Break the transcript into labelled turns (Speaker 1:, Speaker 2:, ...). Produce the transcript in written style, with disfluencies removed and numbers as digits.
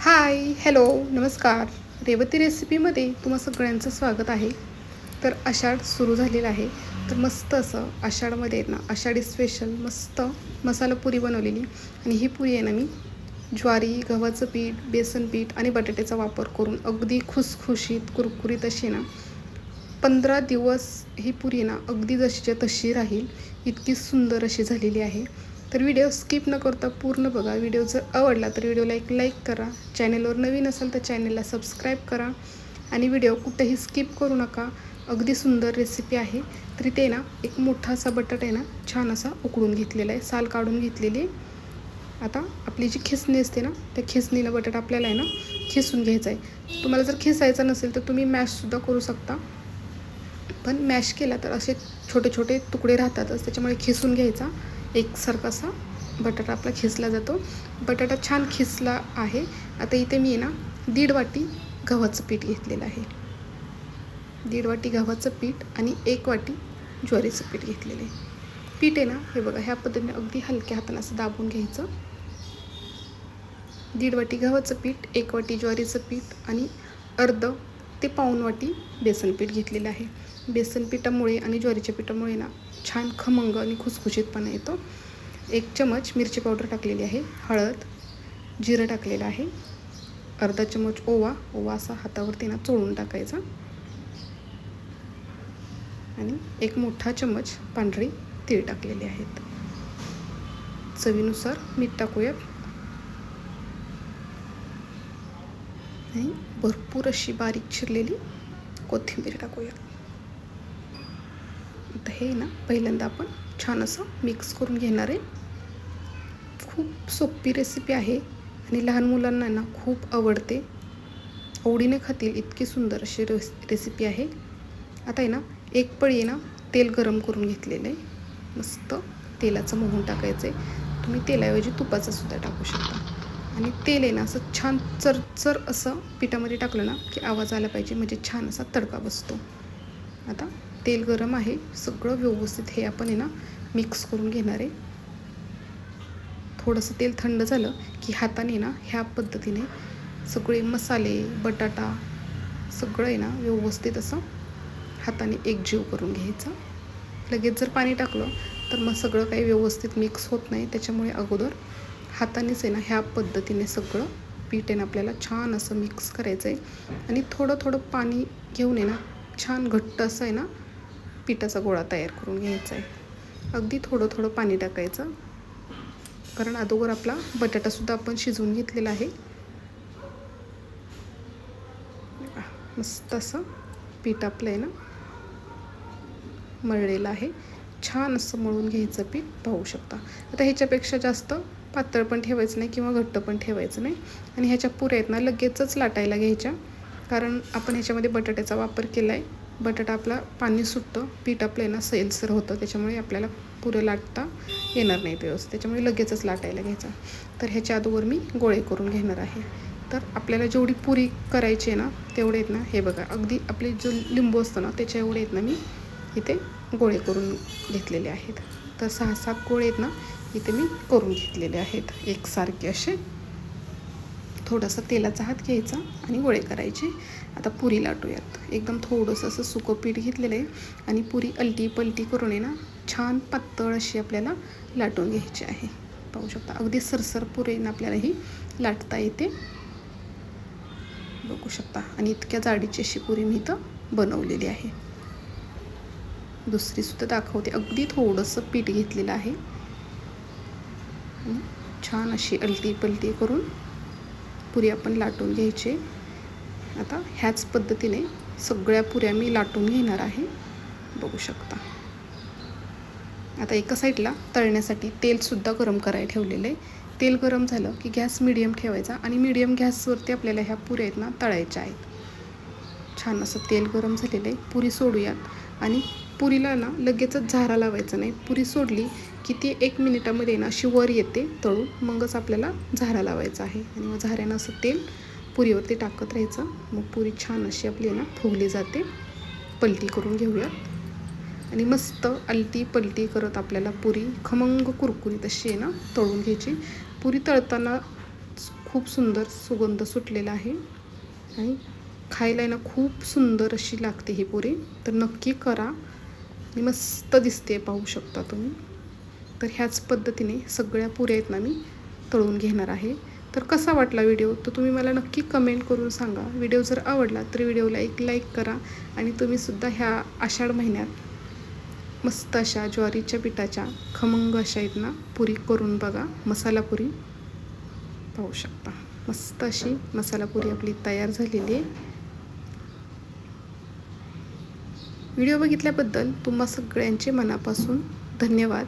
Speaker 1: हाय, hello, नमस्कार. रेवती रेसिपीमध्ये तुम्हा सगळ्यांचं स्वागत आहे. तर आषाढ सुरू झालेला आहे. तर मस्त असं आषाढमध्ये ना आषाढी स्पेशल मस्त मसाला पुरी बनवलेली. आणि ही पुरी आहे ना मी ज्वारी, गव्हाचं पीठ, बेसन पीठ आणि बटाट्याचा वापर करून अगदी खुसखुशीत कुरकुरीत अशी ना 15 दिवस ही पुरी ना अगदी जशीच्या तशी राहील इतकी सुंदर अशी झालेली आहे. तर व्हिडिओ स्किप न करता पूर्ण बघा. व्हिडिओ जर आवडला तर व्हिडिओला एक लाईक करा. चॅनलवर नवीन असाल तर चॅनलला सबस्क्राईब करा आणि व्हिडिओ कुठेही स्किप करू नका. अगदी सुंदर रेसिपी आहे. तर इथे ना एक मोठा असा बटाटा आहे ना छान असा उकडून घेतलेला आहे, साल काढून घेतलेली. आता आपली जी खिसणी असते ना त्या खिसणीनं बटाटा आपल्याला आहे ना खिसून घ्यायचा आहे. तुम्हाला जर खिसायचा नसेल तर तुम्ही मॅशसुद्धा करू शकता, पण मॅश केला तर असे छोटे छोटे तुकडे राहतातच, त्याच्यामुळे खिसून घ्यायचा. एकसारखा असा बटाटा आपला खिसला जातो. बटाटा छान खिसला आहे. आता इथे मी ना 1.5 वाटी गव्हाचं पीठ घेतलेलं आहे. 1.5 वाटी गव्हाचं पीठ आणि 1 वाटी ज्वारीचं पीठ घेतलेलं आहे. पीठ आहे ना हे बघा ह्या पद्धतीने अगदी हलक्या हाताने असं दाबून घ्यायचं. 1.5 वाटी गव्हाचं पीठ, 1 वाटी ज्वारीचं पीठ आणि अर्ध ते पाऊण वाटी बेसन पीठ घेतलेलं आहे. बेसन पिठामुळे आणि ज्वारीच्या पिठामुळे ना छान खमंग आणि खुसखुशीतपणा येतो. 1 चमच मिरची पावडर टाकलेली आहे, हळद, जिरं टाकलेलं आहे, अर्धा चमच ओवा असा हातावरती ना चोळून टाकायचा आणि 1 मोठा चमच पांढरी तीळ टाकलेले आहेत. चवीनुसार मीठ टाकूयात आणि भरपूर अशी बारीक चिरलेली कोथिंबीर टाकूया. आता हे ना पहिल्यांदा आपण छान असं मिक्स करून घेणार आहे. खूप सोपी रेसिपी आहे आणि लहान मुलांना ना खूप आवडते, आवडीने खातील इतकी सुंदर अशी रेसिपी आहे. आता आहे ना 1 पळी ना तेल गरम करून घेतलेलं आहे. मस्त तेलाचं मोहन टाकायचं आहे. तुम्ही तेलाऐवजी तुपाचं सुद्धा टाकू शकता. आणि तेल आहे ना असं छान चरचर असं पिठामध्ये टाकलं ना की आवाज आला पाहिजे, म्हणजे छान असा तडका बसतो. आता तेल गरम आहे, सगळं व्यवस्थित हे आपण आहे ना मिक्स करून घेणार आहे. थोडंसं तेल थंड झालं की हाताने ना ह्या पद्धतीने सगळे मसाले, बटाटा सगळं आहे ना व्यवस्थित असं हाताने एकजीव करून घ्यायचं. लगेच जर पाणी टाकलं तर मग सगळं काही व्यवस्थित मिक्स होत नाही. त्याच्यामुळे अगोदर हातानेच आहे ना ह्या पद्धतीने सगळं पीठ आहे ना आपल्याला छान असं मिक्स करायचं आहे. आणि थोडं थोडं पाणी घेऊन आहे ना छान घट्ट असं आहे ना पिठाचा गोळा तयार करून घ्यायचा आहे. अगदी थोडं थोडं पाणी टाकायचं, कारण अगोदर आपला बटाटासुद्धा आपण शिजवून घेतलेला आहे. मस्त असं पीठ आपलं आहे ना मळलेलं आहे. छान असं मळून घ्यायचं पीठ, पाहू शकता. आता ह्याच्यापेक्षा जास्त पातळ पण ठेवायचं नाही किंवा घट्ट पण ठेवायचं नाही. आणि ह्याच्या पुऱ्या आहेत ना लगेचच लाटायला घ्यायच्या, कारण आपण ह्याच्यामध्ये बटाट्याचा वापर केला आहे. बटाटा आपला पाणी सुटतं, पीठ आपलं आहे ना सैलसर होतं, त्याच्यामुळे आपल्याला पुरं लाटता येणार नाही व्यवस्थित, त्याच्यामुळे लगेचच लाटायला घ्यायचा. तर ह्याच्या अगोदर मी गोळे करून घेणार आहे. तर आपल्याला जेवढी पुरी करायची आहे ना तेवढे आहेत ना, हे बघा अगदी आपले जो लिंबू असतं ना त्याच्या एवढे आहेत ना मी इथे गोळे करून घेतलेले आहेत. तर 6-7 गोळे आहेत ना इथे मी करून घेतलेले आहेत एकसारखे असे. थोडासा तेलाचा हात घ्यायचा आणि गोळे करायचे. आता पुरी लाटूयात. एकदम थोडंसं असं सुकं पीठ घेतलेलं आहे आणि पुरी अलटी पलटी करून आहे ना छान पातळ अशी आपल्याला लाटून घ्यायची आहे. पाहू शकता अगदी सरसर पुरीनं आपल्याला ही लाटता येते, बघू शकता. आणि इतक्या जाडीची अशी पुरी मी इथं बनवलेली आहे. दुसरीसुद्धा दाखवते. अगदी थोडंसं पीठ घेतलेलं आहे आणि छान अशी अलटी पलटी करून पुरी आपण लाटून घ्यायची. आता ह्याच पद्धतीने सगळ्या पुऱ्या मी लाटून घेणार आहे, बघू शकता. आता एका साईडला तळण्यासाठी तेलसुद्धा गरम करायला ठेवलेलं आहे. तेल गरम झालं की गॅस मिडियम ठेवायचा आणि मिडियम गॅसवरती आपल्याला ह्या पुऱ्या आहेत ना तळायच्या आहेत. छान असं तेल गरम झालेलं आहे. पुरी सोडूयात आणि पुरीला ना लगेचच झारा लावायचा नाही. पुरी सोडली की ती 1 मिनिटामध्ये ना अशी वर येते तळून, मगच आपल्याला झारा लावायचा आहे. आणि मग झाऱ्यानं असं तेल पुरीवरती टाकत राहायचं. मग पुरी छान अशी आपली ना फुगली जाते. पलटी करून घेऊयात आणि मस्त अलटी पलटी करत आपल्याला पुरी खमंग कुरकुरीत अशी आहे ना तळून घ्यायची. पुरी तळताना खूप सुंदर सुगंध सुटलेला आहे आणि खायला ना खूप सुंदर अशी लागते ही पुरी. तर नक्की करा आणि मस्त दिसते, पाहू शकता तुम्ही. तर ह्याच पद्धतीने सगळ्या पुऱ्या आहेत ना मी तळून घेणार आहे. तर कसा वाटला व्हिडिओ तर तुम्ही मला नक्की कमेंट करून सांगा. व्हिडिओ जर आवडला तर व्हिडिओला एक लाईक करा आणि तुम्हीसुद्धा ह्या आषाढ महिन्यात मस्त अशा ज्वारीच्या पिठाच्या खमंग अशा आहेत ना पुरी करून बघा. मसाला पुरी पाहू शकता, मस्त अशी मसाला पुरी आपली तयार झालेली आहे. व्हिडिओ बघितल्याबद्दल तुम्हा सगळ्यांचे मनापासून धन्यवाद.